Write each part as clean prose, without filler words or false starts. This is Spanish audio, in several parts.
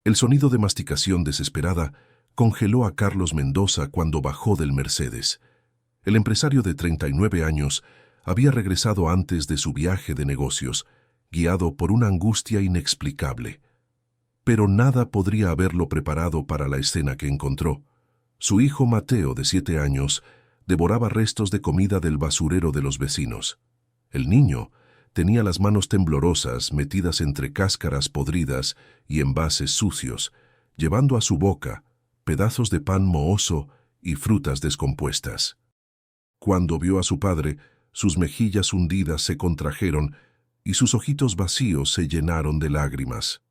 El sonido de masticación desesperada congeló a Carlos Mendoza cuando bajó del Mercedes. El empresario de 39 años había regresado antes de su viaje de negocios, guiado por una angustia inexplicable. Pero nada podría haberlo preparado para la escena que encontró. Su hijo Mateo, de 7 años, devoraba restos de comida del basurero de los vecinos. El niño tenía las manos temblorosas metidas entre cáscaras podridas y envases sucios, llevando a su boca pedazos de pan mohoso y frutas descompuestas. Cuando vio a su padre, sus mejillas hundidas se contrajeron y sus ojitos vacíos se llenaron de lágrimas.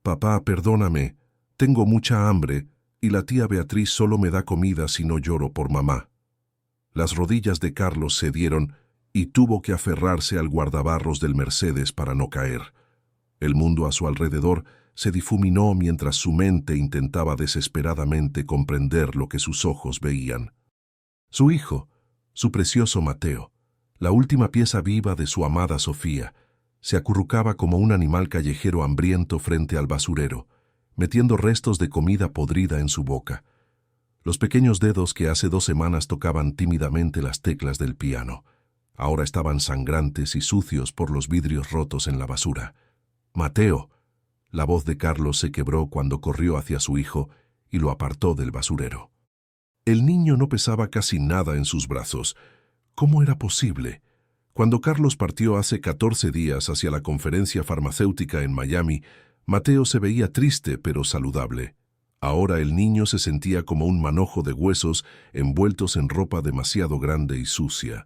«Papá, perdóname, tengo mucha hambre y la tía Beatriz solo me da comida si no lloro por mamá». Las rodillas de Carlos cedieron y tuvo que aferrarse al guardabarros del Mercedes para no caer. El mundo a su alrededor se difuminó mientras su mente intentaba desesperadamente comprender lo que sus ojos veían. Su hijo, su precioso Mateo, la última pieza viva de su amada Sofía, se acurrucaba como un animal callejero hambriento frente al basurero, metiendo restos de comida podrida en su boca. Los pequeños dedos que hace 2 semanas tocaban tímidamente las teclas del piano, ahora estaban sangrantes y sucios por los vidrios rotos en la basura. «Mateo». La voz de Carlos se quebró cuando corrió hacia su hijo y lo apartó del basurero. El niño no pesaba casi nada en sus brazos. ¿Cómo era posible? Cuando Carlos partió hace 14 días hacia la conferencia farmacéutica en Miami, Mateo se veía triste pero saludable. Ahora el niño se sentía como un manojo de huesos envueltos en ropa demasiado grande y sucia.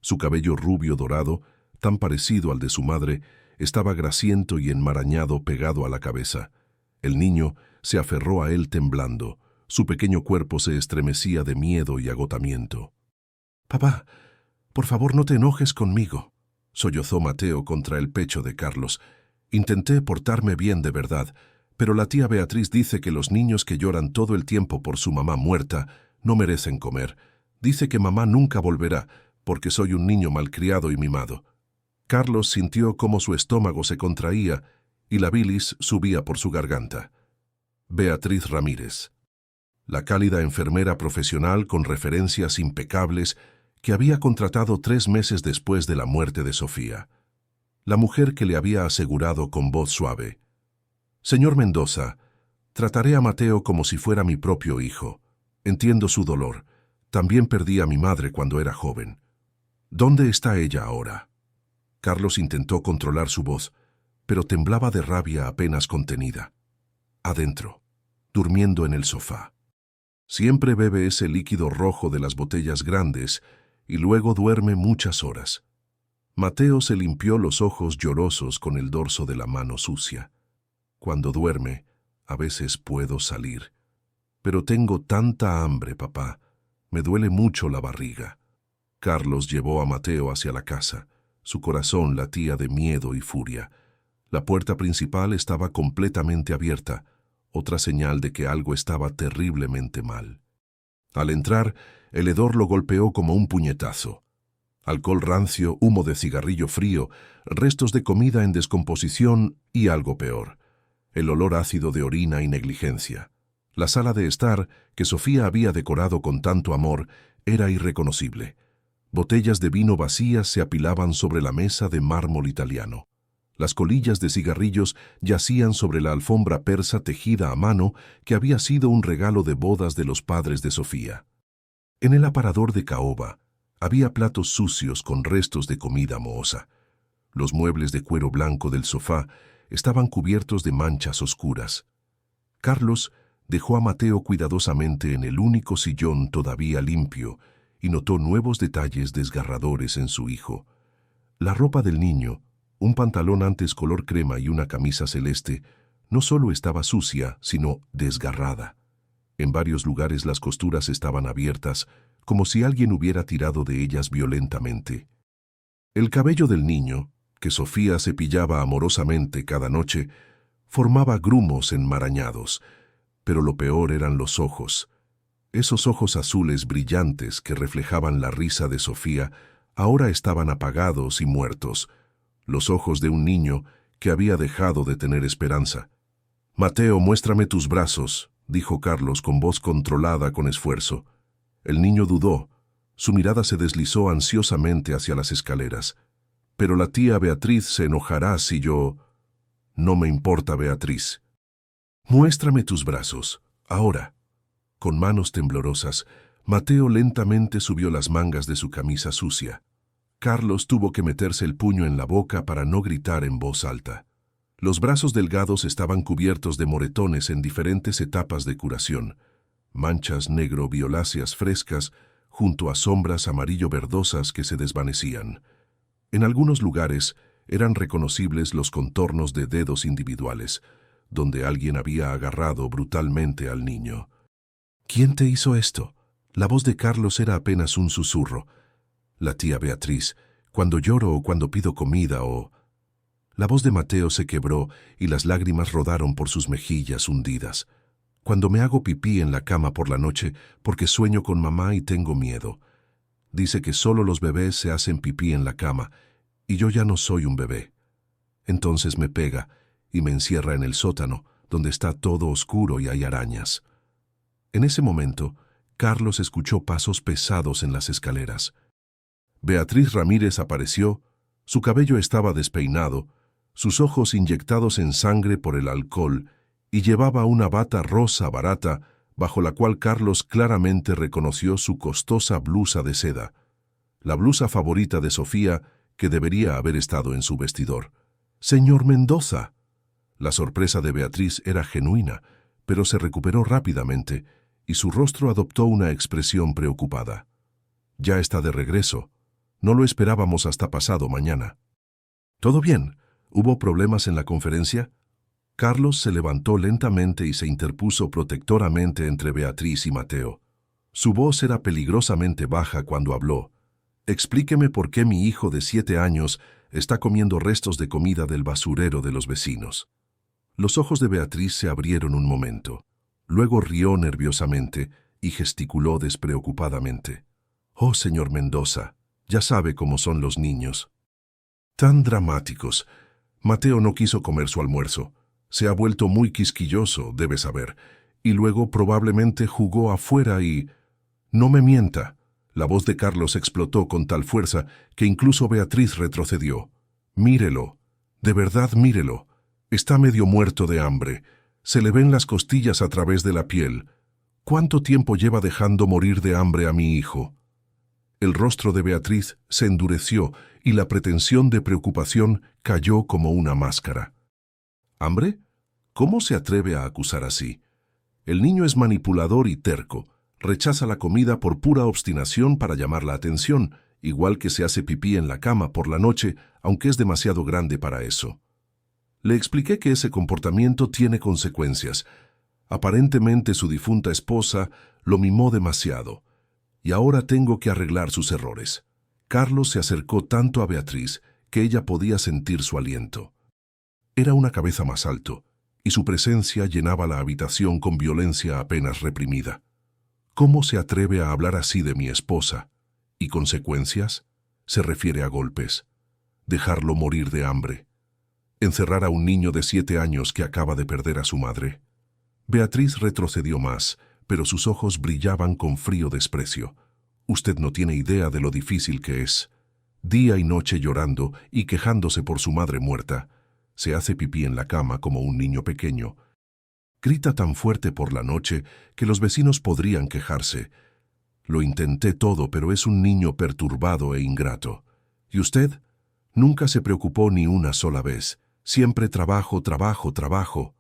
Su cabello rubio dorado, tan parecido al de su madre, estaba grasiento y enmarañado pegado a la cabeza. El niño se aferró a él temblando. Su pequeño cuerpo se estremecía de miedo y agotamiento. «Papá, por favor no te enojes conmigo», sollozó Mateo contra el pecho de Carlos. «Intenté portarme bien de verdad, pero la tía Beatriz dice que los niños que lloran todo el tiempo por su mamá muerta no merecen comer. Dice que mamá nunca volverá, porque soy un niño malcriado y mimado». Carlos sintió cómo su estómago se contraía y la bilis subía por su garganta. Beatriz Ramírez, la cálida enfermera profesional con referencias impecables que había contratado 3 meses después de la muerte de Sofía. La mujer que le había asegurado con voz suave: «Señor Mendoza, trataré a Mateo como si fuera mi propio hijo. Entiendo su dolor. También perdí a mi madre cuando era joven. ¿Dónde está ella ahora?». Carlos intentó controlar su voz, pero temblaba de rabia apenas contenida. «Adentro, durmiendo en el sofá. Siempre bebe ese líquido rojo de las botellas grandes y luego duerme muchas horas». Mateo se limpió los ojos llorosos con el dorso de la mano sucia. «Cuando duerme, a veces puedo salir. Pero tengo tanta hambre, papá. Me duele mucho la barriga». Carlos llevó a Mateo hacia la casa. Su corazón latía de miedo y furia. La puerta principal estaba completamente abierta, otra señal de que algo estaba terriblemente mal. Al entrar, el hedor lo golpeó como un puñetazo. Alcohol rancio, humo de cigarrillo frío, restos de comida en descomposición y algo peor: el olor ácido de orina y negligencia. La sala de estar, que Sofía había decorado con tanto amor, era irreconocible. Botellas de vino vacías se apilaban sobre la mesa de mármol italiano. Las colillas de cigarrillos yacían sobre la alfombra persa tejida a mano que había sido un regalo de bodas de los padres de Sofía. En el aparador de caoba había platos sucios con restos de comida mohosa. Los muebles de cuero blanco del sofá estaban cubiertos de manchas oscuras. Carlos dejó a Mateo cuidadosamente en el único sillón todavía limpio y notó nuevos detalles desgarradores en su hijo. La ropa del niño, un pantalón antes color crema y una camisa celeste, no solo estaba sucia, sino desgarrada. En varios lugares las costuras estaban abiertas, como si alguien hubiera tirado de ellas violentamente. El cabello del niño, que Sofía cepillaba amorosamente cada noche, formaba grumos enmarañados, pero lo peor eran los ojos. Esos ojos azules brillantes que reflejaban la risa de Sofía ahora estaban apagados y muertos, los ojos de un niño que había dejado de tener esperanza. Mateo, muéstrame tus brazos, dijo Carlos con voz controlada con esfuerzo. El niño dudó. Su mirada se deslizó ansiosamente hacia las escaleras. Pero la tía Beatriz se enojará si yo... No me importa, Beatriz. Muéstrame tus brazos, ahora. Con manos temblorosas, Mateo lentamente subió las mangas de su camisa sucia. Carlos tuvo que meterse el puño en la boca para no gritar en voz alta. Los brazos delgados estaban cubiertos de moretones en diferentes etapas de curación, manchas negro-violáceas frescas junto a sombras amarillo-verdosas que se desvanecían. En algunos lugares eran reconocibles los contornos de dedos individuales, donde alguien había agarrado brutalmente al niño. ¿Quién te hizo esto? La voz de Carlos era apenas un susurro. La tía Beatriz, cuando lloro o cuando pido comida o... La voz de Mateo se quebró y las lágrimas rodaron por sus mejillas hundidas. Cuando me hago pipí en la cama por la noche porque sueño con mamá y tengo miedo. Dice que solo los bebés se hacen pipí en la cama y yo ya no soy un bebé. Entonces me pega y me encierra en el sótano, donde está todo oscuro y hay arañas. En ese momento, Carlos escuchó pasos pesados en las escaleras. Beatriz Ramírez apareció, su cabello estaba despeinado, sus ojos inyectados en sangre por el alcohol, y llevaba una bata rosa barata, bajo la cual Carlos claramente reconoció su costosa blusa de seda, la blusa favorita de Sofía, que debería haber estado en su vestidor. «¡Señor Mendoza!». La sorpresa de Beatriz era genuina, pero se recuperó rápidamente, y su rostro adoptó una expresión preocupada. «Ya está de regreso. No lo esperábamos hasta pasado mañana». «¿Todo bien? ¿Hubo problemas en la conferencia?». Carlos se levantó lentamente y se interpuso protectoramente entre Beatriz y Mateo. Su voz era peligrosamente baja cuando habló. «Explíqueme por qué mi hijo de 7 años está comiendo restos de comida del basurero de los vecinos». Los ojos de Beatriz se abrieron un momento. Luego rió nerviosamente y gesticuló despreocupadamente. «Oh, señor Mendoza, ya sabe cómo son los niños». «Tan dramáticos. Mateo no quiso comer su almuerzo. Se ha vuelto muy quisquilloso, debe saber. Y luego probablemente jugó afuera y... No me mienta». La voz de Carlos explotó con tal fuerza que incluso Beatriz retrocedió. «Mírelo. De verdad, mírelo. Está medio muerto de hambre. Se le ven las costillas a través de la piel. ¿Cuánto tiempo lleva dejando morir de hambre a mi hijo?». El rostro de Beatriz se endureció y la pretensión de preocupación cayó como una máscara. «¿Hambre? ¿Cómo se atreve a acusar así? El niño es manipulador y terco. Rechaza la comida por pura obstinación para llamar la atención, igual que se hace pipí en la cama por la noche, aunque es demasiado grande para eso». Le expliqué que ese comportamiento tiene consecuencias. Aparentemente su difunta esposa lo mimó demasiado, y ahora tengo que arreglar sus errores. Carlos se acercó tanto a Beatriz que ella podía sentir su aliento. Era una cabeza más alto, y su presencia llenaba la habitación con violencia apenas reprimida. «¿Cómo se atreve a hablar así de mi esposa? ¿Y consecuencias?». Se refiere a golpes. Dejarlo morir de hambre. Encerrar a un niño de 7 años que acaba de perder a su madre. Beatriz retrocedió más, pero sus ojos brillaban con frío desprecio. «Usted no tiene idea de lo difícil que es. Día y noche llorando y quejándose por su madre muerta. Se hace pipí en la cama como un niño pequeño. Grita tan fuerte por la noche que los vecinos podrían quejarse. Lo intenté todo, pero es un niño perturbado e ingrato. ¿Y usted? Nunca se preocupó ni una sola vez. Siempre trabajo, trabajo, trabajo.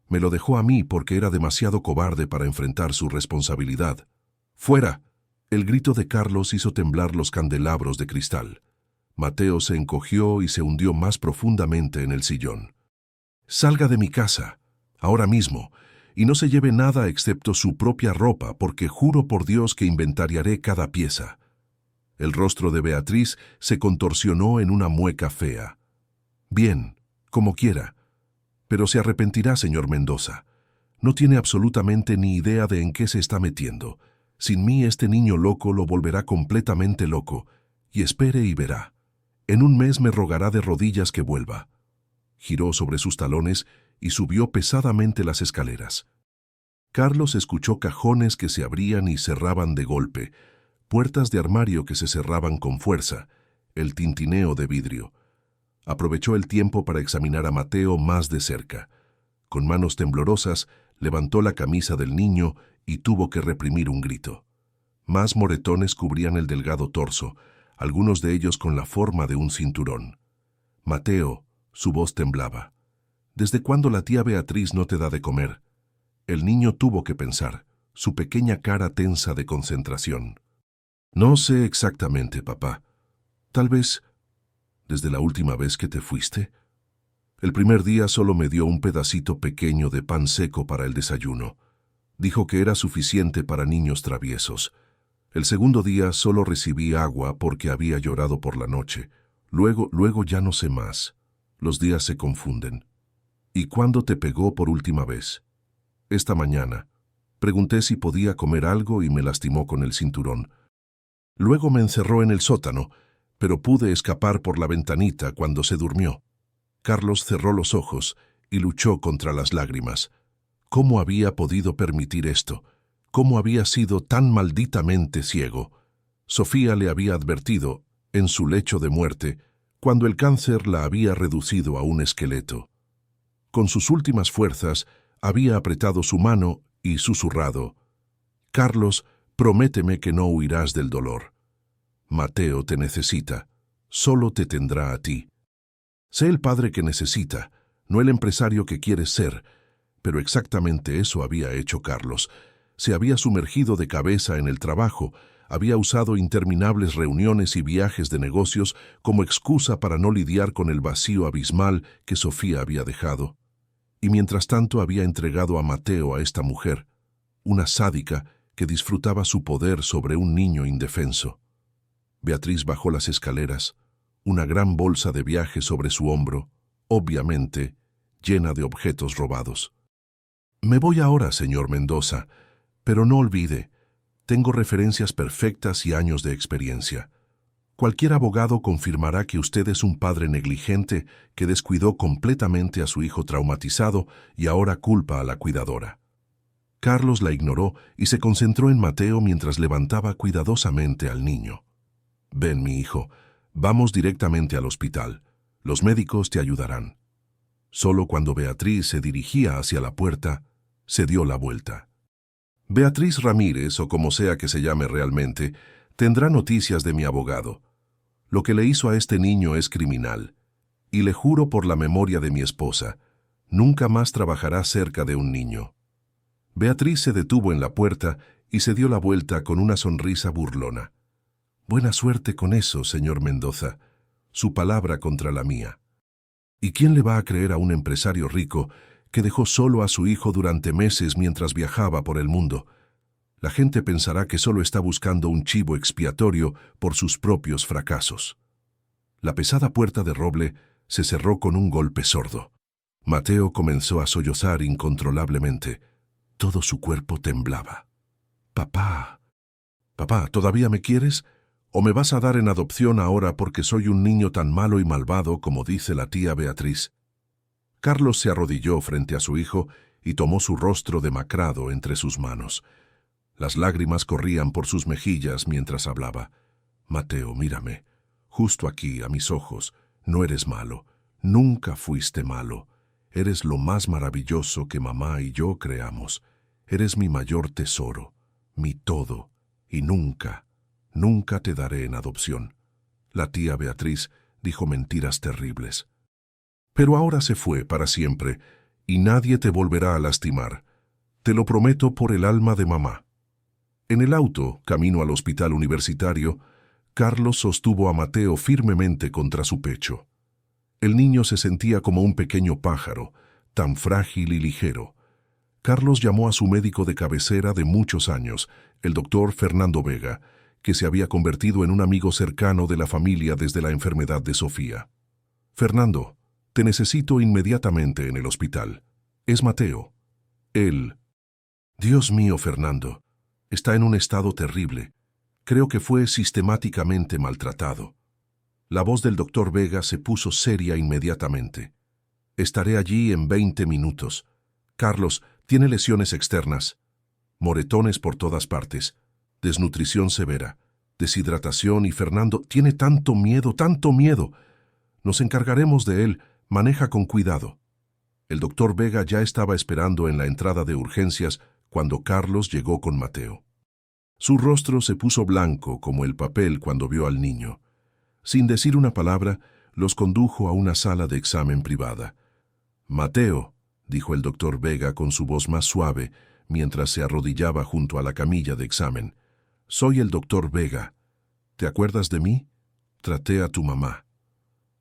Me lo dejó a mí porque era demasiado cobarde para enfrentar su responsabilidad. ¡Fuera!». El grito de Carlos hizo temblar los candelabros de cristal. Mateo se encogió y se hundió más profundamente en el sillón. «Salga de mi casa, ahora mismo, y no se lleve nada excepto su propia ropa, porque juro por Dios que inventariaré cada pieza». El rostro de Beatriz se contorsionó en una mueca fea. «Bien, como quiera. Pero se arrepentirá, señor Mendoza. No tiene absolutamente ni idea de en qué se está metiendo. Sin mí este niño loco lo volverá completamente loco, y espere y verá. En un mes me rogará de rodillas que vuelva». Giró sobre sus talones y subió pesadamente las escaleras. Carlos escuchó cajones que se abrían y cerraban de golpe, puertas de armario que se cerraban con fuerza, el tintineo de vidrio. Aprovechó el tiempo para examinar a Mateo más de cerca. Con manos temblorosas, levantó la camisa del niño y tuvo que reprimir un grito. Más moretones cubrían el delgado torso, algunos de ellos con la forma de un cinturón. Mateo, su voz temblaba. ¿Desde cuándo la tía Beatriz no te da de comer? El niño tuvo que pensar, su pequeña cara tensa de concentración. No sé exactamente, papá. Tal vez desde la última vez que te fuiste. El primer día solo me dio un pedacito pequeño de pan seco para el desayuno. Dijo que era suficiente para niños traviesos. El segundo día solo recibí agua porque había llorado por la noche. Luego ya no sé más. Los días se confunden. ¿Y cuándo te pegó por última vez? Esta mañana. Pregunté si podía comer algo y me lastimó con el cinturón. Luego me encerró en el sótano, pero pude escapar por la ventanita cuando se durmió. Carlos cerró los ojos y luchó contra las lágrimas. ¿Cómo había podido permitir esto? ¿Cómo había sido tan malditamente ciego? Sofía le había advertido, en su lecho de muerte, cuando el cáncer la había reducido a un esqueleto. Con sus últimas fuerzas, había apretado su mano y susurrado: «Carlos, prométeme que no huirás del dolor. Mateo te necesita, solo te tendrá a ti. Sé el padre que necesita, no el empresario que quieres ser». Pero exactamente eso había hecho Carlos. Se había sumergido de cabeza en el trabajo, había usado interminables reuniones y viajes de negocios como excusa para no lidiar con el vacío abismal que Sofía había dejado. Y mientras tanto había entregado a Mateo a esta mujer, una sádica que disfrutaba su poder sobre un niño indefenso. Beatriz bajó las escaleras, una gran bolsa de viaje sobre su hombro, obviamente llena de objetos robados. «Me voy ahora, señor Mendoza, pero no olvide, tengo referencias perfectas y años de experiencia. Cualquier abogado confirmará que usted es un padre negligente que descuidó completamente a su hijo traumatizado y ahora culpa a la cuidadora». Carlos la ignoró y se concentró en Mateo mientras levantaba cuidadosamente al niño. «Ven, mi hijo, vamos directamente al hospital. Los médicos te ayudarán». Solo cuando Beatriz se dirigía hacia la puerta, se dio la vuelta. Beatriz Ramírez, o como sea que se llame realmente, tendrá noticias de mi abogado. Lo que le hizo a este niño es criminal. Y le juro por la memoria de mi esposa, nunca más trabajará cerca de un niño. Beatriz se detuvo en la puerta y se dio la vuelta con una sonrisa burlona. «Buena suerte con eso, señor Mendoza. Su palabra contra la mía». ¿Y quién le va a creer a un empresario rico que dejó solo a su hijo durante meses mientras viajaba por el mundo? La gente pensará que solo está buscando un chivo expiatorio por sus propios fracasos. La pesada puerta de roble se cerró con un golpe sordo. Mateo comenzó a sollozar incontrolablemente. Todo su cuerpo temblaba. «Papá, papá, ¿todavía me quieres? ¿O me vas a dar en adopción ahora porque soy un niño tan malo y malvado como dice la tía Beatriz?» Carlos se arrodilló frente a su hijo y tomó su rostro demacrado entre sus manos. Las lágrimas corrían por sus mejillas mientras hablaba. «Mateo, mírame. Justo aquí, a mis ojos. No eres malo. Nunca fuiste malo. Eres lo más maravilloso que mamá y yo creamos. Eres mi mayor tesoro, mi todo, y nunca te daré en adopción». La tía Beatriz dijo mentiras terribles. «Pero ahora se fue para siempre, y nadie te volverá a lastimar. Te lo prometo por el alma de mamá». En el auto, camino al hospital universitario, Carlos sostuvo a Mateo firmemente contra su pecho. El niño se sentía como un pequeño pájaro, tan frágil y ligero. Carlos llamó a su médico de cabecera de muchos años, el doctor Fernando Vega, que se había convertido en un amigo cercano de la familia desde la enfermedad de Sofía. «Fernando, te necesito inmediatamente en el hospital. Es Mateo. Él». «Dios mío, Fernando, está en un estado terrible. Creo que fue sistemáticamente maltratado». La voz del doctor Vega se puso seria inmediatamente. Estaré allí en 20 minutos. Carlos, tiene lesiones externas, moretones por todas partes, desnutrición severa, deshidratación y Fernando tiene tanto miedo, tanto miedo. Nos encargaremos de él, maneja con cuidado. El doctor Vega ya estaba esperando en la entrada de urgencias cuando Carlos llegó con Mateo. Su rostro se puso blanco como el papel cuando vio al niño. Sin decir una palabra, los condujo a una sala de examen privada. «Mateo», dijo el doctor Vega con su voz más suave, mientras se arrodillaba junto a la camilla de examen. «Soy el doctor Vega. ¿Te acuerdas de mí? Traté a tu mamá».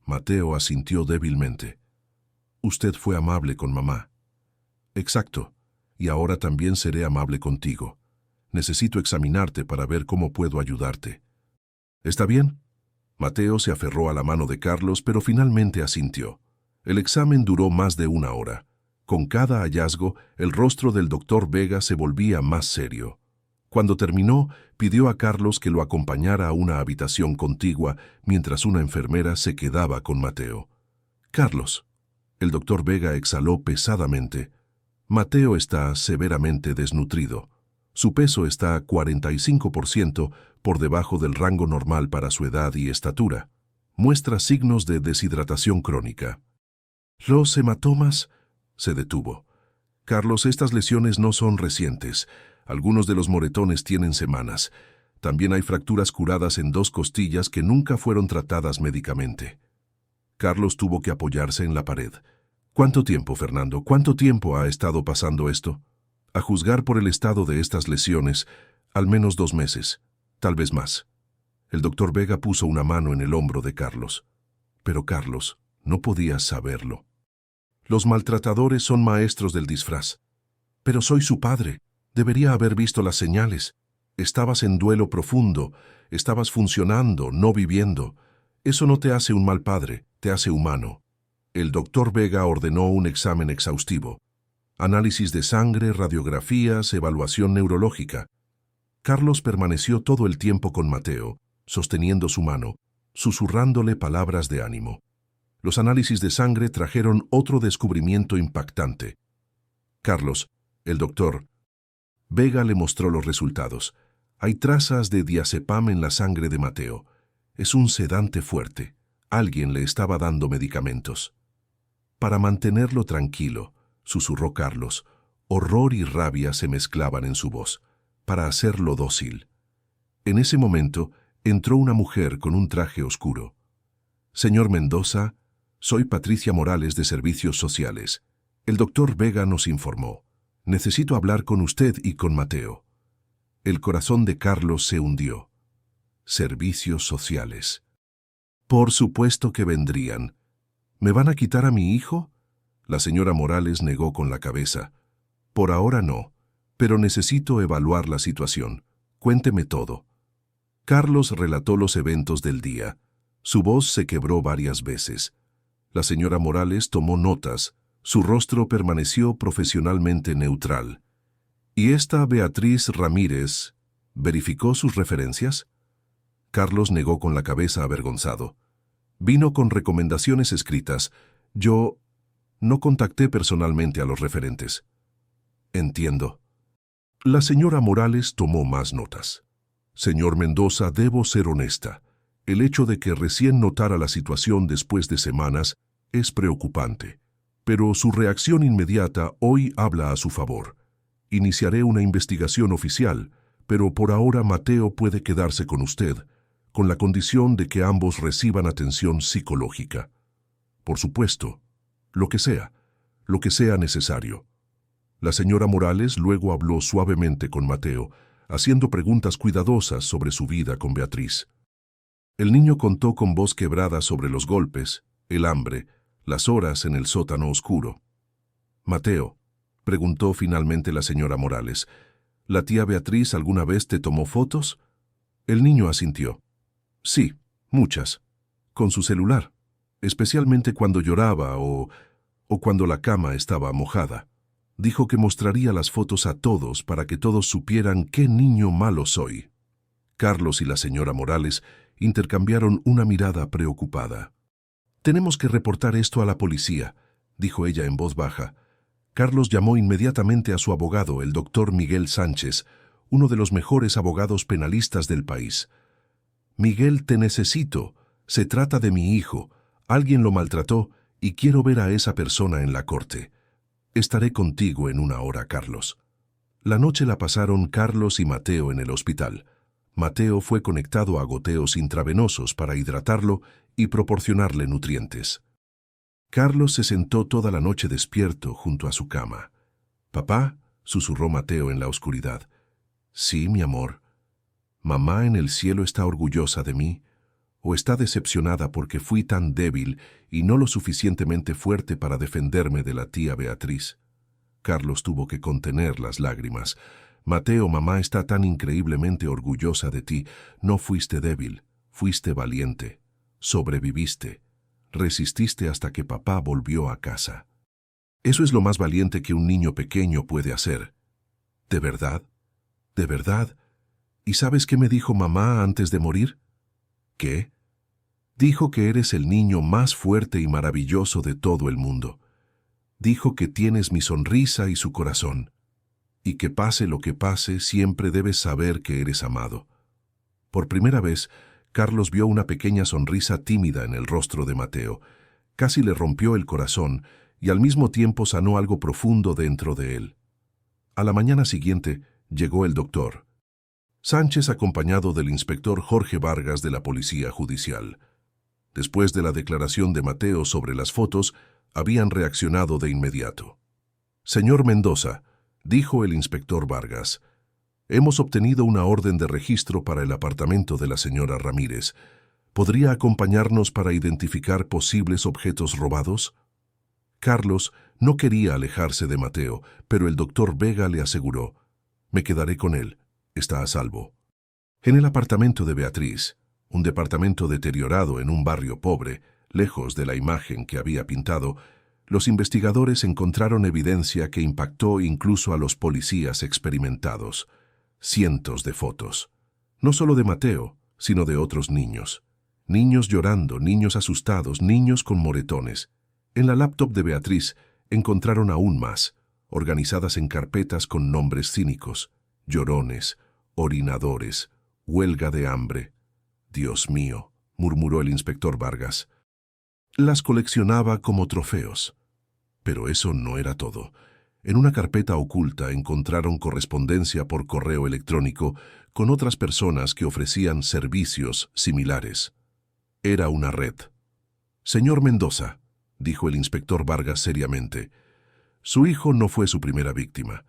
Mateo asintió débilmente. «Usted fue amable con mamá». «Exacto, y ahora también seré amable contigo. Necesito examinarte para ver cómo puedo ayudarte». «¿Está bien?» Mateo se aferró a la mano de Carlos, pero finalmente asintió. El examen duró más de 1 hora. Con cada hallazgo, el rostro del doctor Vega se volvía más serio. Cuando terminó, pidió a Carlos que lo acompañara a una habitación contigua mientras una enfermera se quedaba con Mateo. «Carlos». El doctor Vega exhaló pesadamente. «Mateo está severamente desnutrido. Su peso está 45% por debajo del rango normal para su edad y estatura. Muestra signos de deshidratación crónica». «¿Los hematomas?» Se detuvo. «Carlos, estas lesiones no son recientes. Algunos de los moretones tienen semanas. También hay fracturas curadas en 2 costillas que nunca fueron tratadas médicamente». Carlos tuvo que apoyarse en la pared. «¿Cuánto tiempo, Fernando? ¿Cuánto tiempo ha estado pasando esto?» «A juzgar por el estado de estas lesiones, al menos 2 meses, tal vez más». El doctor Vega puso una mano en el hombro de Carlos. Pero Carlos no podía saberlo. «Los maltratadores son maestros del disfraz». «Pero soy su padre. Debería haber visto las señales. Estabas en duelo profundo, estabas funcionando, no viviendo. Eso no te hace un mal padre, te hace humano». El doctor Vega ordenó un examen exhaustivo. Análisis de sangre, radiografías, evaluación neurológica. Carlos permaneció todo el tiempo con Mateo, sosteniendo su mano, susurrándole palabras de ánimo. Los análisis de sangre trajeron otro descubrimiento impactante. «Carlos», el doctor Vega le mostró los resultados. «Hay trazas de diazepam en la sangre de Mateo. Es un sedante fuerte. Alguien le estaba dando medicamentos». «Para mantenerlo tranquilo», susurró Carlos. Horror y rabia se mezclaban en su voz. «Para hacerlo dócil». En ese momento entró una mujer con un traje oscuro. «Señor Mendoza, soy Patricia Morales de Servicios Sociales. El doctor Vega nos informó. Necesito hablar con usted y con Mateo». El corazón de Carlos se hundió. Servicios Sociales. Por supuesto que vendrían. «¿Me van a quitar a mi hijo?». La señora Morales negó con la cabeza. «Por ahora no, pero necesito evaluar la situación. Cuénteme todo». Carlos relató los eventos del día. Su voz se quebró varias veces. La señora Morales tomó notas. Su rostro permaneció profesionalmente neutral. «¿Y esta Beatriz Ramírez verificó sus referencias?». Carlos negó con la cabeza avergonzado. «Vino con recomendaciones escritas. Yo no contacté personalmente a los referentes». «Entiendo». La señora Morales tomó más notas. «Señor Mendoza, debo ser honesta. El hecho de que recién notara la situación después de semanas es preocupante. Pero su reacción inmediata hoy habla a su favor. Iniciaré una investigación oficial, pero por ahora Mateo puede quedarse con usted, con la condición de que ambos reciban atención psicológica. Por supuesto, lo que sea necesario». La señora Morales luego habló suavemente con Mateo, haciendo preguntas cuidadosas sobre su vida con Beatriz. El niño contó con voz quebrada sobre los golpes, el hambre, las horas en el sótano oscuro. «Mateo», preguntó finalmente la señora Morales, «¿la tía Beatriz alguna vez te tomó fotos?». El niño asintió. «Sí, muchas. Con su celular, especialmente cuando lloraba o cuando la cama estaba mojada. Dijo que mostraría las fotos a todos para que todos supieran qué niño malo soy». Carlos y la señora Morales intercambiaron una mirada preocupada. «Tenemos que reportar esto a la policía. dijo ella en voz baja. Carlos llamó inmediatamente a su abogado, el doctor Miguel Sánchez, uno de los mejores abogados penalistas del país. «Miguel, te necesito. Se trata de mi hijo. Alguien lo maltrató y quiero ver a esa persona en la corte. Estaré contigo en 1 hora, Carlos». La noche la pasaron Carlos y Mateo en el hospital. Mateo fue conectado a goteos intravenosos para hidratarlo y proporcionarle nutrientes. Carlos se sentó toda la noche despierto junto a su cama. «Papá», susurró Mateo en la oscuridad. «Sí, mi amor. ¿Mamá en el cielo está orgullosa de mí? ¿O está decepcionada porque fui tan débil y no lo suficientemente fuerte para defenderme de la tía Beatriz?» Carlos tuvo que contener las lágrimas. «Mateo, mamá está tan increíblemente orgullosa de ti. No fuiste débil, fuiste valiente. Sobreviviste. Resististe hasta que papá volvió a casa. Eso es lo más valiente que un niño pequeño puede hacer». «¿De verdad? ¿De verdad? ¿Y sabes qué me dijo mamá antes de morir?» «¿Qué?» «Dijo que eres el niño más fuerte y maravilloso de todo el mundo. Dijo que tienes mi sonrisa y su corazón, y que pase lo que pase, siempre debes saber que eres amado». Por primera vez, Carlos vio una pequeña sonrisa tímida en el rostro de Mateo. Casi le rompió el corazón y al mismo tiempo sanó algo profundo dentro de él. A la mañana siguiente llegó el doctor Sánchez, acompañado del inspector Jorge Vargas de la Policía Judicial. Después de la declaración de Mateo sobre las fotos, habían reaccionado de inmediato. «Señor Mendoza», dijo el inspector Vargas, «hemos obtenido una orden de registro para el apartamento de la señora Ramírez. ¿Podría acompañarnos para identificar posibles objetos robados?» Carlos no quería alejarse de Mateo, pero el doctor Vega le aseguró: «Me quedaré con él. Está a salvo». En el apartamento de Beatriz, un departamento deteriorado en un barrio pobre, lejos de la imagen que había pintado, los investigadores encontraron evidencia que impactó incluso a los policías experimentados. Cientos de fotos. No solo de Mateo, sino de otros niños. Niños llorando, niños asustados, niños con moretones. En la laptop de Beatriz encontraron aún más, organizadas en carpetas con nombres cínicos: llorones, orinadores, huelga de hambre. «Dios mío», murmuró el inspector Vargas. Las coleccionaba como trofeos. Pero eso no era todo. En una carpeta oculta encontraron correspondencia por correo electrónico con otras personas que ofrecían servicios similares. Era una red. «Señor Mendoza», dijo el inspector Vargas seriamente, «su hijo no fue su primera víctima.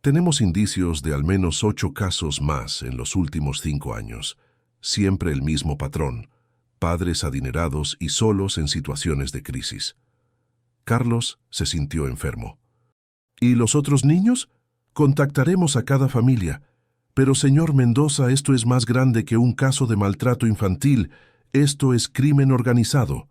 Tenemos indicios de al menos 8 casos más en los últimos 5 años. Siempre el mismo patrón: padres adinerados y solos en situaciones de crisis». Carlos se sintió enfermo. «¿Y los otros niños? Contactaremos a cada familia. Pero, señor Mendoza, esto es más grande que un caso de maltrato infantil. Esto es crimen organizado».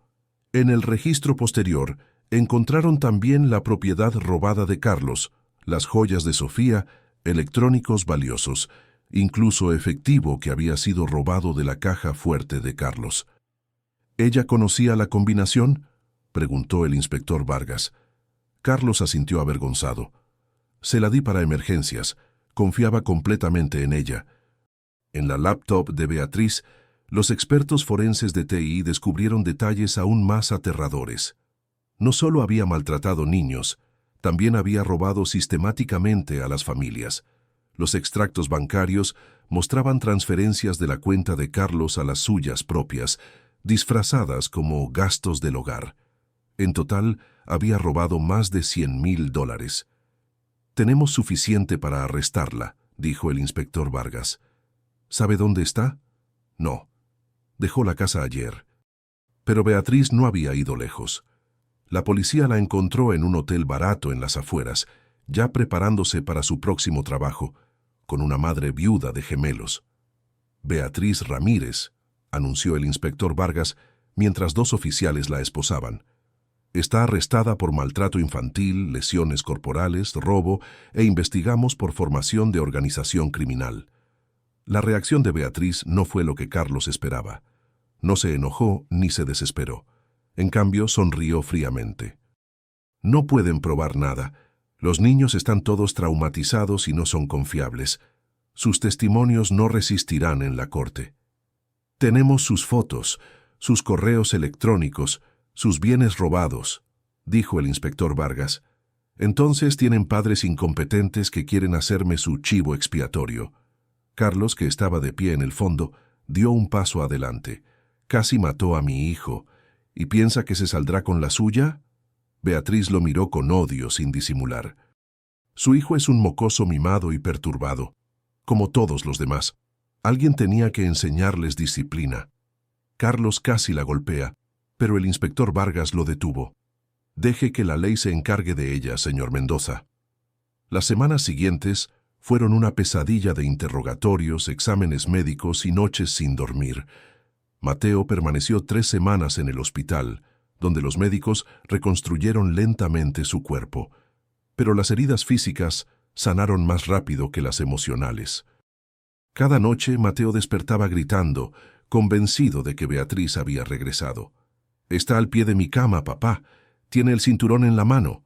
En el registro posterior encontraron también la propiedad robada de Carlos, las joyas de Sofía, electrónicos valiosos, incluso efectivo que había sido robado de la caja fuerte de Carlos. «¿Ella conocía la combinación?», preguntó el inspector Vargas. Carlos asintió avergonzado. «Se la di para emergencias. Confiaba completamente en ella». En la laptop de Beatriz, los expertos forenses de TI descubrieron detalles aún más aterradores. No solo había maltratado niños, también había robado sistemáticamente a las familias. Los extractos bancarios mostraban transferencias de la cuenta de Carlos a las suyas propias, disfrazadas como gastos del hogar. En total, había robado más de $100,000. «Tenemos suficiente para arrestarla», dijo el inspector Vargas. «¿Sabe dónde está?». «No. Dejó la casa ayer». Pero Beatriz no había ido lejos. La policía la encontró en un hotel barato en las afueras, ya preparándose para su próximo trabajo, con una madre viuda de gemelos. «Beatriz Ramírez», anunció el inspector Vargas mientras 2 oficiales la esposaban. «Está arrestada por maltrato infantil, lesiones corporales, robo e investigamos por formación de organización criminal». La reacción de Beatriz no fue lo que Carlos esperaba. No se enojó ni se desesperó. En cambio, sonrió fríamente. No pueden probar nada. Los niños están todos traumatizados y no son confiables. Sus testimonios no resistirán en la corte. Tenemos sus fotos, sus correos electrónicos, sus bienes robados, dijo el inspector Vargas. Entonces tienen padres incompetentes que quieren hacerme su chivo expiatorio. Carlos, que estaba de pie en el fondo, dio un paso adelante. Casi mató a mi hijo. ¿Y piensa que se saldrá con la suya? Beatriz lo miró con odio sin disimular. Su hijo es un mocoso mimado y perturbado, como todos los demás. Alguien tenía que enseñarles disciplina. Carlos casi la golpea, pero el inspector Vargas lo detuvo. Deje que la ley se encargue de ella, señor Mendoza. Las semanas siguientes fueron una pesadilla de interrogatorios, exámenes médicos y noches sin dormir. Mateo permaneció 3 semanas en el hospital, donde los médicos reconstruyeron lentamente su cuerpo. Pero las heridas físicas sanaron más rápido que las emocionales. Cada noche Mateo despertaba gritando, convencido de que Beatriz había regresado. «Está al pie de mi cama, papá. Tiene el cinturón en la mano».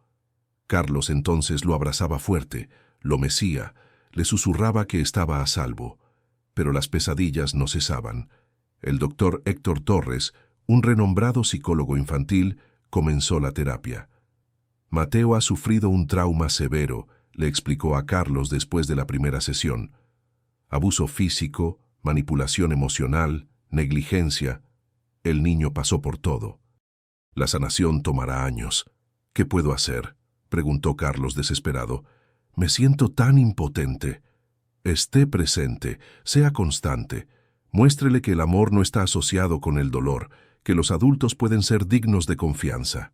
Carlos entonces lo abrazaba fuerte, lo mecía, le susurraba que estaba a salvo. Pero las pesadillas no cesaban. El doctor Héctor Torres, un renombrado psicólogo infantil, comenzó la terapia. «Mateo ha sufrido un trauma severo», le explicó a Carlos después de la primera sesión. «Abuso físico, manipulación emocional, negligencia. El niño pasó por todo. La sanación tomará años. ¿Qué puedo hacer?», preguntó Carlos desesperado. «Me siento tan impotente». «Esté presente, sea constante. Muéstrele que el amor no está asociado con el dolor, que los adultos pueden ser dignos de confianza».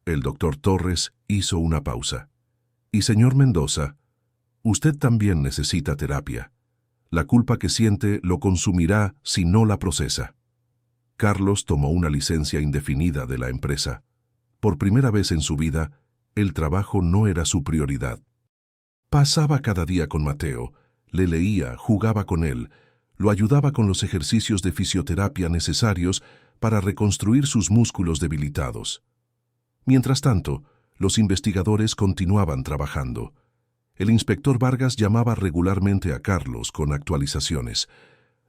El doctor Torres hizo una pausa. «Y señor Mendoza, usted también necesita terapia. La culpa que siente lo consumirá si no la procesa». Carlos tomó una licencia indefinida de la empresa. Por primera vez en su vida, el trabajo no era su prioridad. Pasaba cada día con Mateo, le leía, jugaba con él, lo ayudaba con los ejercicios de fisioterapia necesarios para reconstruir sus músculos debilitados. Mientras tanto, los investigadores continuaban trabajando. El inspector Vargas llamaba regularmente a Carlos con actualizaciones.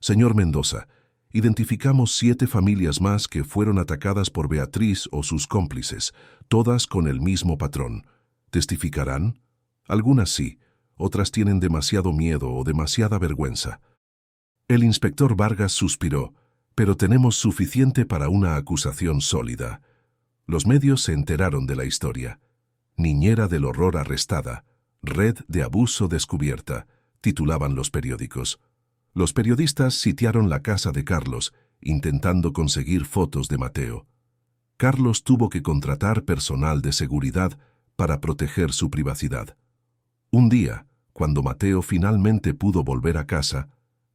«Señor Mendoza, identificamos 7 familias más que fueron atacadas por Beatriz o sus cómplices, todas con el mismo patrón. ¿Testificarán? Algunas sí, otras tienen demasiado miedo o demasiada vergüenza». El inspector Vargas suspiró, «pero tenemos suficiente para una acusación sólida». Los medios se enteraron de la historia. «Niñera del horror arrestada, red de abuso descubierta», titulaban los periódicos. Los periodistas sitiaron la casa de Carlos, intentando conseguir fotos de Mateo. Carlos tuvo que contratar personal de seguridad para proteger su privacidad. Un día, cuando Mateo finalmente pudo volver a casa,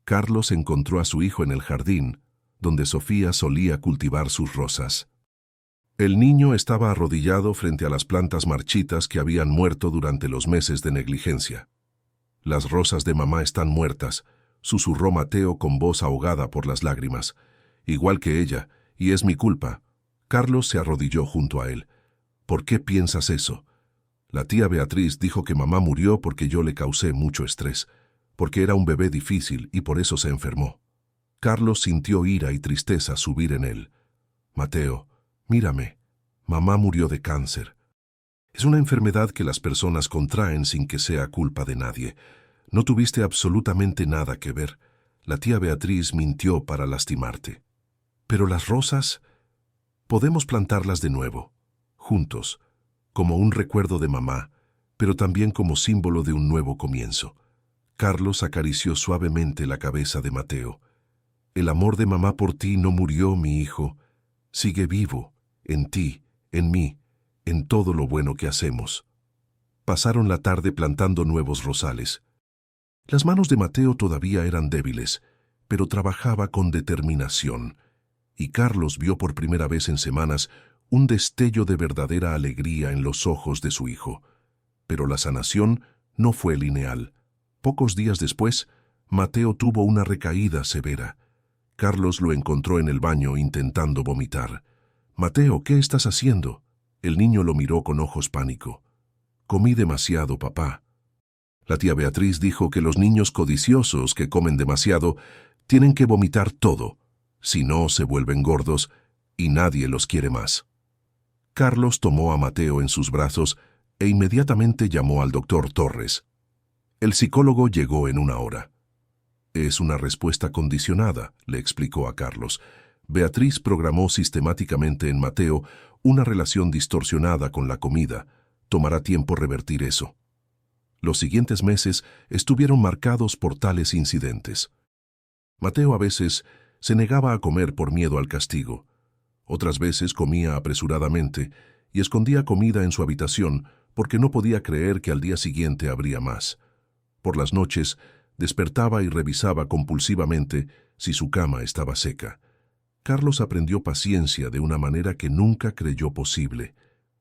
Carlos encontró a su hijo en el jardín, donde Sofía solía cultivar sus rosas. El niño estaba arrodillado frente a las plantas marchitas que habían muerto durante los meses de negligencia. «Las rosas de mamá están muertas», susurró Mateo con voz ahogada por las lágrimas. «Igual que ella, y es mi culpa». Carlos se arrodilló junto a él. «¿Por qué piensas eso?». «La tía Beatriz dijo que mamá murió porque yo le causé mucho estrés, porque era un bebé difícil y por eso se enfermó». Carlos sintió ira y tristeza subir en él. «Mateo, mírame, mamá murió de cáncer. Es una enfermedad que las personas contraen sin que sea culpa de nadie. No tuviste absolutamente nada que ver. La tía Beatriz mintió para lastimarte. Pero las rosas, podemos plantarlas de nuevo, juntos, como un recuerdo de mamá, pero también como símbolo de un nuevo comienzo». Carlos acarició suavemente la cabeza de Mateo. «El amor de mamá por ti no murió, mi hijo. Sigue vivo, en ti, en mí, en todo lo bueno que hacemos». Pasaron la tarde plantando nuevos rosales. Las manos de Mateo todavía eran débiles, pero trabajaba con determinación, y Carlos vio por primera vez en semanas un destello de verdadera alegría en los ojos de su hijo. Pero la sanación no fue lineal. Pocos días después, Mateo tuvo una recaída severa. Carlos lo encontró en el baño intentando vomitar. «Mateo, ¿qué estás haciendo?». El niño lo miró con ojos pánico. «Comí demasiado, papá». La tía Beatriz dijo que los niños codiciosos que comen demasiado tienen que vomitar todo, si no se vuelven gordos y nadie los quiere más. Carlos tomó a Mateo en sus brazos e inmediatamente llamó al doctor Torres. El psicólogo llegó en 1 hora. «Es una respuesta condicionada», le explicó a Carlos. «Beatriz programó sistemáticamente en Mateo una relación distorsionada con la comida. Tomará tiempo revertir eso». Los siguientes meses estuvieron marcados por tales incidentes. Mateo a veces se negaba a comer por miedo al castigo. Otras veces comía apresuradamente y escondía comida en su habitación porque no podía creer que al día siguiente habría más. Por las noches, despertaba y revisaba compulsivamente si su cama estaba seca. Carlos aprendió paciencia de una manera que nunca creyó posible.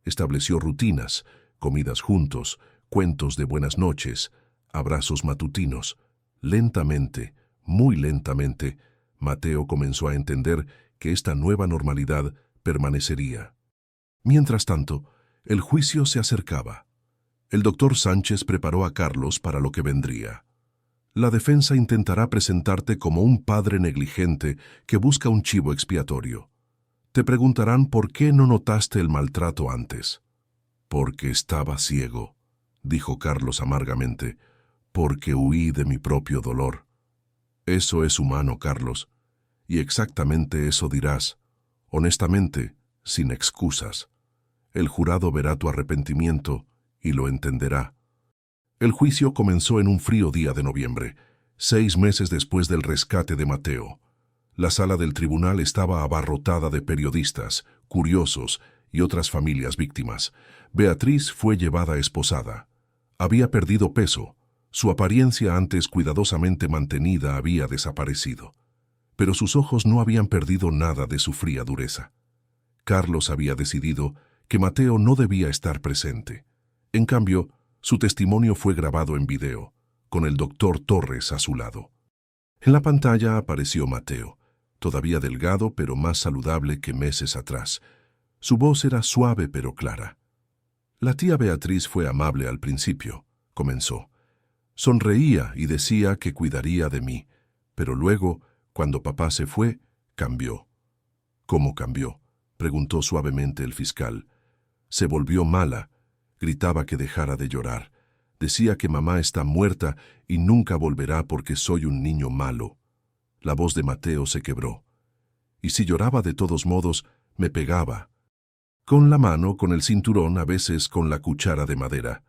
Estableció rutinas, comidas juntos, cuentos de buenas noches, abrazos matutinos. Lentamente, muy lentamente, Mateo comenzó a entender que esta nueva normalidad permanecería. Mientras tanto, el juicio se acercaba. El doctor Sánchez preparó a Carlos para lo que vendría. La defensa intentará presentarte como un padre negligente que busca un chivo expiatorio. Te preguntarán por qué no notaste el maltrato antes. «Porque estaba ciego», dijo Carlos amargamente, «porque huí de mi propio dolor». Eso es humano, Carlos, y exactamente eso dirás, honestamente, sin excusas. El jurado verá tu arrepentimiento y lo entenderá. El juicio comenzó en un frío día de noviembre, 6 meses después del rescate de Mateo. La sala del tribunal estaba abarrotada de periodistas, curiosos y otras familias víctimas. Beatriz fue llevada esposada. Había perdido peso. Su apariencia antes cuidadosamente mantenida había desaparecido. Pero sus ojos no habían perdido nada de su fría dureza. Carlos había decidido que Mateo no debía estar presente. En cambio, su testimonio fue grabado en video, con el doctor Torres a su lado. En la pantalla apareció Mateo, todavía delgado pero más saludable que meses atrás. Su voz era suave pero clara. «La tía Beatriz fue amable al principio», comenzó. «Sonreía y decía que cuidaría de mí, pero luego, cuando papá se fue, cambió». «¿Cómo cambió?», preguntó suavemente el fiscal. «Se volvió mala, gritaba que dejara de llorar. Decía que mamá está muerta y nunca volverá porque soy un niño malo». La voz de Mateo se quebró. «Y si lloraba de todos modos, me pegaba. Con la mano, con el cinturón, a veces con la cuchara de madera.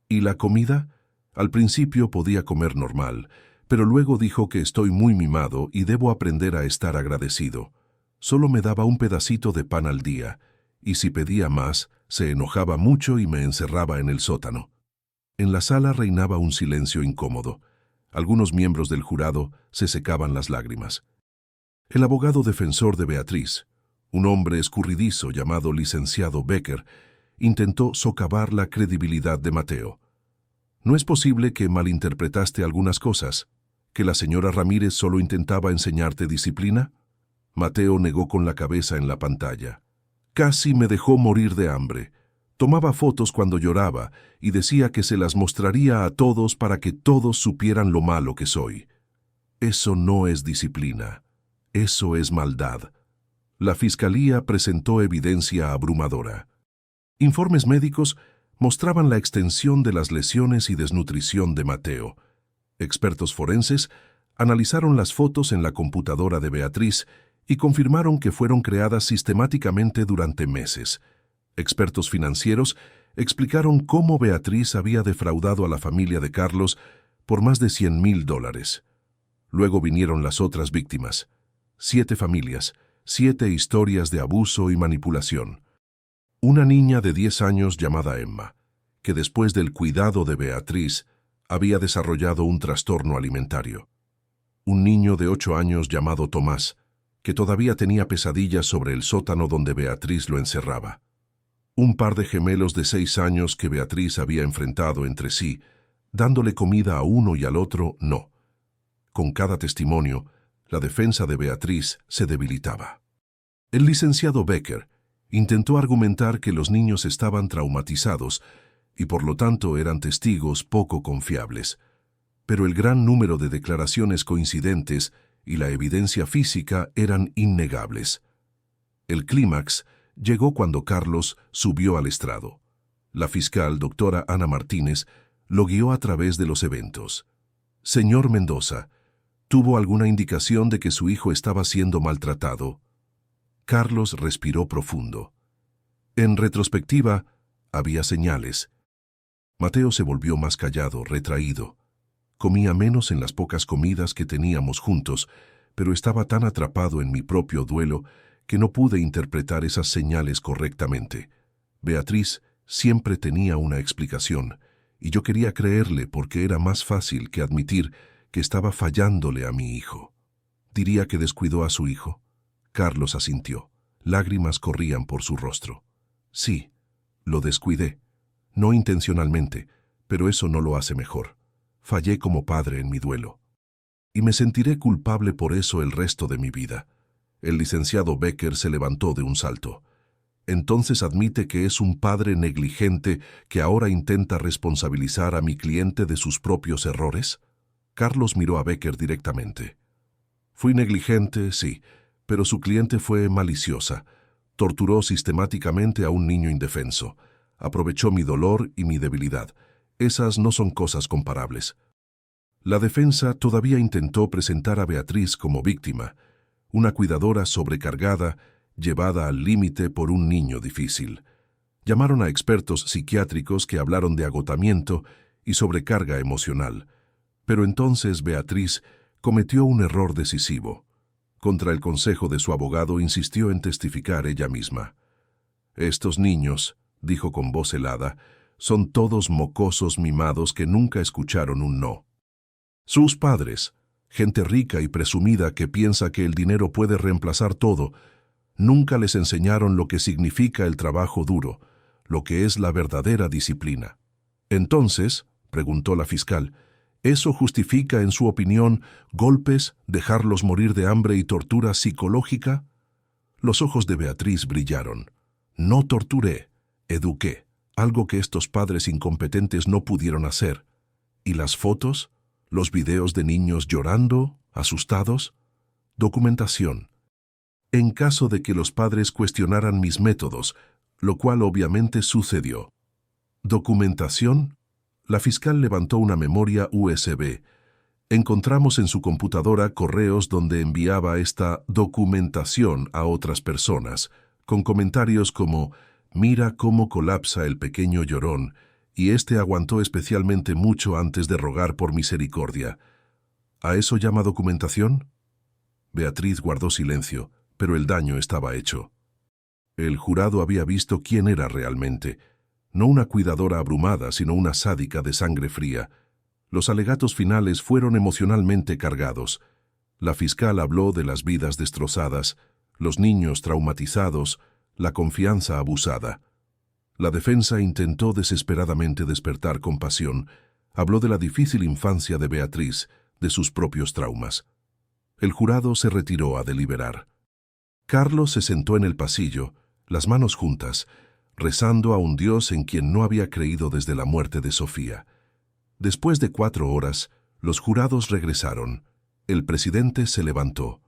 ¿Y la comida? Al principio podía comer normal, pero luego dijo que estoy muy mimado y debo aprender a estar agradecido. Solo me daba un pedacito de pan al día, y si pedía más, se enojaba mucho y me encerraba en el sótano». En la sala reinaba un silencio incómodo. Algunos miembros del jurado se secaban las lágrimas. El abogado defensor de Beatriz, un hombre escurridizo llamado licenciado Becker, intentó socavar la credibilidad de Mateo. «¿No es posible que malinterpretaste algunas cosas? ¿Que la señora Ramírez solo intentaba enseñarte disciplina?». Mateo negó con la cabeza en la pantalla. «Casi me dejó morir de hambre. Tomaba fotos cuando lloraba y decía que se las mostraría a todos para que todos supieran lo malo que soy. Eso no es disciplina. Eso es maldad». La fiscalía presentó evidencia abrumadora. Informes médicos mostraban la extensión de las lesiones y desnutrición de Mateo. Expertos forenses analizaron las fotos en la computadora de Beatriz y confirmaron que fueron creadas sistemáticamente durante meses. Expertos financieros explicaron cómo Beatriz había defraudado a la familia de Carlos por más de $100,000. Luego vinieron las otras víctimas. 7 familias, 7 historias de abuso y manipulación. Una niña de 10 años llamada Emma, que después del cuidado de Beatriz había desarrollado un trastorno alimentario. Un niño de 8 años llamado Tomás, que todavía tenía pesadillas sobre el sótano donde Beatriz lo encerraba. Un par de gemelos de 6 años que Beatriz había enfrentado entre sí, dándole comida a uno y al otro no. Con cada testimonio, la defensa de Beatriz se debilitaba. El licenciado Becker, Intentó argumentar que los niños estaban traumatizados y por lo tanto eran testigos poco confiables. Pero el gran número de declaraciones coincidentes y la evidencia física eran innegables. El clímax llegó cuando Carlos subió al estrado. La fiscal, doctora Ana Martínez, lo guió a través de los eventos. Señor Mendoza, ¿tuvo alguna indicación de que su hijo estaba siendo maltratado? Carlos respiró profundo. En retrospectiva, había señales. Mateo se volvió más callado, retraído. Comía menos en las pocas comidas que teníamos juntos, pero estaba tan atrapado en mi propio duelo que no pude interpretar esas señales correctamente. Beatriz siempre tenía una explicación, y yo quería creerle porque era más fácil que admitir que estaba fallándole a mi hijo. ¿Diría que descuidó a su hijo? Carlos asintió. Lágrimas corrían por su rostro. Sí, lo descuidé. No intencionalmente, pero eso no lo hace mejor. Fallé como padre en mi duelo. Y me sentiré culpable por eso el resto de mi vida. El licenciado Becker se levantó de un salto. ¿Entonces admite que es un padre negligente que ahora intenta responsabilizar a mi cliente de sus propios errores? Carlos miró a Becker directamente. Fui negligente, sí, pero su cliente fue maliciosa. Torturó sistemáticamente a un niño indefenso. Aprovechó mi dolor y mi debilidad. Esas no son cosas comparables. La defensa todavía intentó presentar a Beatriz como víctima, una cuidadora sobrecargada, llevada al límite por un niño difícil. Llamaron a expertos psiquiátricos que hablaron de agotamiento y sobrecarga emocional. Pero entonces Beatriz cometió un error decisivo. Contra el consejo de su abogado insistió en testificar ella misma. «Estos niños», dijo con voz helada, «son todos mocosos mimados que nunca escucharon un no. Sus padres, gente rica y presumida que piensa que el dinero puede reemplazar todo, nunca les enseñaron lo que significa el trabajo duro, lo que es la verdadera disciplina». Entonces, preguntó la fiscal, ¿eso justifica, en su opinión, golpes, dejarlos morir de hambre y tortura psicológica? Los ojos de Beatriz brillaron. No torturé, eduqué, algo que estos padres incompetentes no pudieron hacer. ¿Y las fotos? ¿Los videos de niños llorando, asustados? Documentación. En caso de que los padres cuestionaran mis métodos, lo cual obviamente sucedió. ¿Documentación? La fiscal levantó una memoria USB. Encontramos en su computadora correos donde enviaba esta documentación a otras personas, con comentarios como «Mira cómo colapsa el pequeño llorón», y este aguantó especialmente mucho antes de rogar por misericordia. ¿A eso llama documentación? Beatriz guardó silencio, pero el daño estaba hecho. El jurado había visto quién era realmente. No una cuidadora abrumada, sino una sádica de sangre fría. Los alegatos finales fueron emocionalmente cargados. La fiscal habló de las vidas destrozadas, los niños traumatizados, la confianza abusada. La defensa intentó desesperadamente despertar compasión. Habló de la difícil infancia de Beatriz, de sus propios traumas. El jurado se retiró a deliberar. Carlos se sentó en el pasillo, las manos juntas, rezando a un Dios en quien no había creído desde la muerte de Sofía. Después de 4 horas, los jurados regresaron. El presidente se levantó.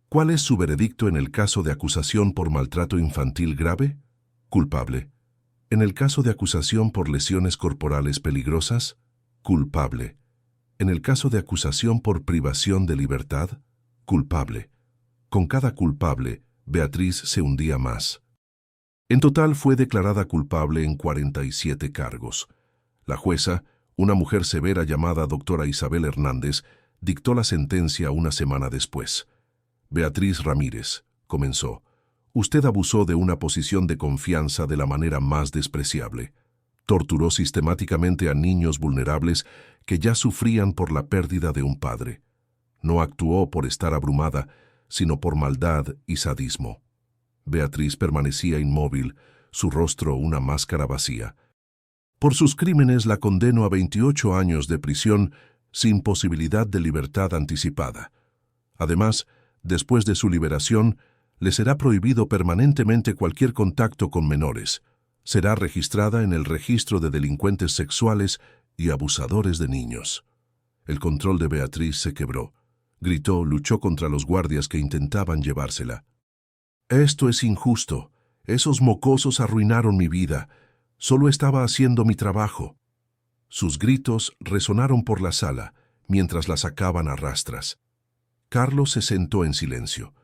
¿Cuál es su veredicto en el caso de acusación por maltrato infantil grave? Culpable. En el caso de acusación por lesiones corporales peligrosas, culpable. En el caso de acusación por privación de libertad, culpable. Con cada culpable, Beatriz se hundía más. En total fue declarada culpable en 47 cargos. La jueza, una mujer severa llamada doctora Isabel Hernández, dictó la sentencia una semana después. Beatriz Ramírez, comenzó. Usted abusó de una posición de confianza de la manera más despreciable. Torturó sistemáticamente a niños vulnerables que ya sufrían por la pérdida de un padre. No actuó por estar abrumada, sino por maldad y sadismo. Beatriz permanecía inmóvil, su rostro una máscara vacía. Por sus crímenes la condeno a 28 años de prisión sin posibilidad de libertad anticipada. Además, después de su liberación, Le será prohibido permanentemente cualquier contacto con menores. Será registrada en el registro de delincuentes sexuales y abusadores de niños. El control de Beatriz se quebró. Gritó, luchó contra los guardias que intentaban llevársela. «Esto es injusto. Esos mocosos arruinaron mi vida. Solo estaba haciendo mi trabajo». Sus gritos resonaron por la sala mientras la sacaban a rastras. Carlos se sentó en silencio.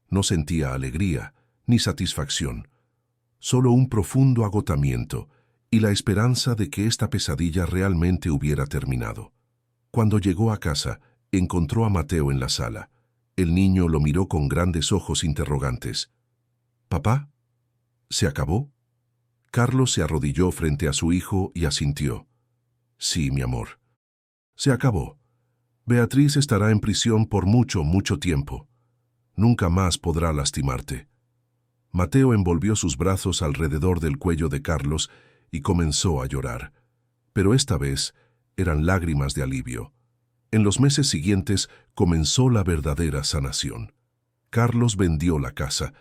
No sentía alegría ni satisfacción, solo un profundo agotamiento y la esperanza de que esta pesadilla realmente hubiera terminado. Cuando llegó a casa, encontró a Mateo en la sala. El niño lo miró con grandes ojos interrogantes. «¿Papá? ¿Se acabó?» Carlos se arrodilló frente a su hijo y asintió. «Sí, mi amor. Se acabó. Beatriz estará en prisión por mucho, mucho tiempo. Nunca más podrá lastimarte». Mateo envolvió sus brazos alrededor del cuello de Carlos y comenzó a llorar. Pero esta vez eran lágrimas de alivio. En los meses siguientes comenzó la verdadera sanación. Carlos vendió la casa.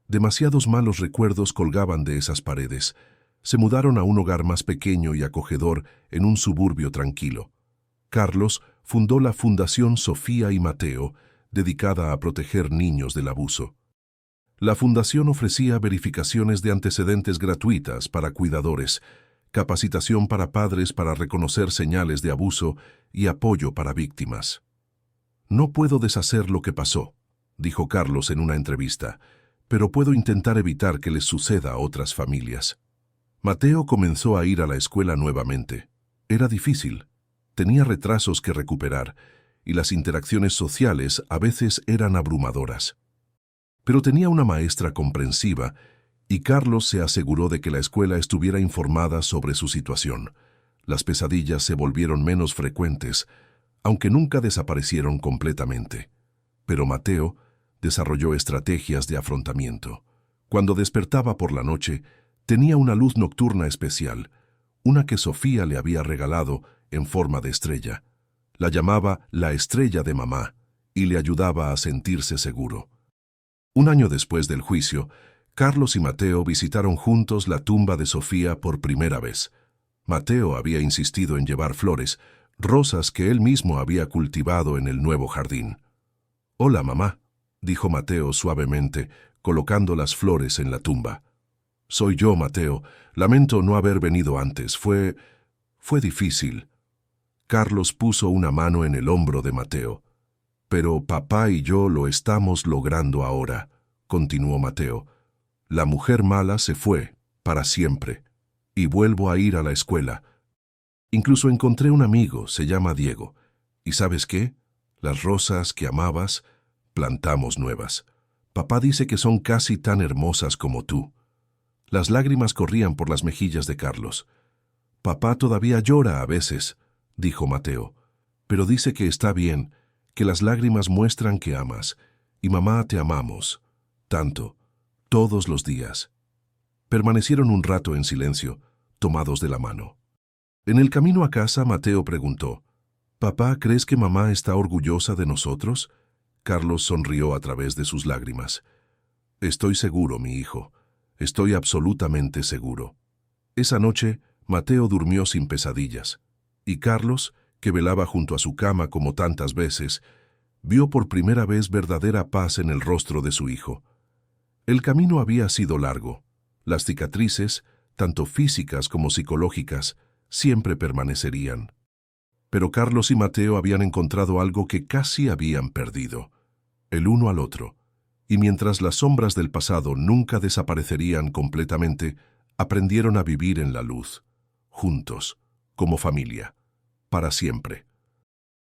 Demasiados malos recuerdos colgaban de esas paredes. Se mudaron a un hogar más pequeño y acogedor en un suburbio tranquilo. Carlos fundó la Fundación Sofía y Mateo, dedicada a proteger niños del abuso. La fundación ofrecía verificaciones de antecedentes gratuitas para cuidadores, capacitación para padres para reconocer señales de abuso y apoyo para víctimas. «No puedo deshacer lo que pasó», dijo Carlos en una entrevista, «pero puedo intentar evitar que les suceda a otras familias». Mateo comenzó a ir a la escuela nuevamente. Era difícil. Tenía retrasos que recuperar y las interacciones sociales a veces eran abrumadoras. Pero tenía una maestra comprensiva y Carlos se aseguró de que la escuela estuviera informada sobre su situación. Las pesadillas se volvieron menos frecuentes, aunque nunca desaparecieron completamente. Pero Mateo desarrolló estrategias de afrontamiento. Cuando despertaba por la noche, tenía una luz nocturna especial, una que Sofía le había regalado en forma de estrella. La llamaba la estrella de mamá y le ayudaba a sentirse seguro. Un año después del juicio, Carlos y Mateo visitaron juntos la tumba de Sofía por primera vez. Mateo había insistido en llevar flores, rosas que él mismo había cultivado en el nuevo jardín. «Hola, mamá», dijo Mateo suavemente, colocando las flores en la tumba. «Soy yo, Mateo. Lamento no haber venido antes. Fue difícil». Carlos puso una mano en el hombro de Mateo. «Pero papá y yo lo estamos logrando ahora», continuó Mateo. «La mujer mala se fue, para siempre, y vuelvo a ir a la escuela. Incluso encontré un amigo, se llama Diego. ¿Y sabes qué? Las rosas que amabas, plantamos nuevas. Papá dice que son casi tan hermosas como tú». Las lágrimas corrían por las mejillas de Carlos. «Papá todavía llora a veces», dijo Mateo, «pero dice que está bien, que las lágrimas muestran que amas, y mamá te amamos, tanto, todos los días». Permanecieron un rato en silencio, tomados de la mano. En el camino a casa, Mateo preguntó, «Papá, ¿crees que mamá está orgullosa de nosotros?» Carlos sonrió a través de sus lágrimas. «Estoy seguro, mi hijo. Estoy absolutamente seguro». Esa noche, Mateo durmió sin pesadillas, y Carlos, que velaba junto a su cama como tantas veces, vio por primera vez verdadera paz en el rostro de su hijo. El camino había sido largo. Las cicatrices, tanto físicas como psicológicas, siempre permanecerían. Pero Carlos y Mateo habían encontrado algo que casi habían perdido, el uno al otro. Y mientras las sombras del pasado nunca desaparecerían completamente, aprendieron a vivir en la luz, juntos, como familia, para siempre.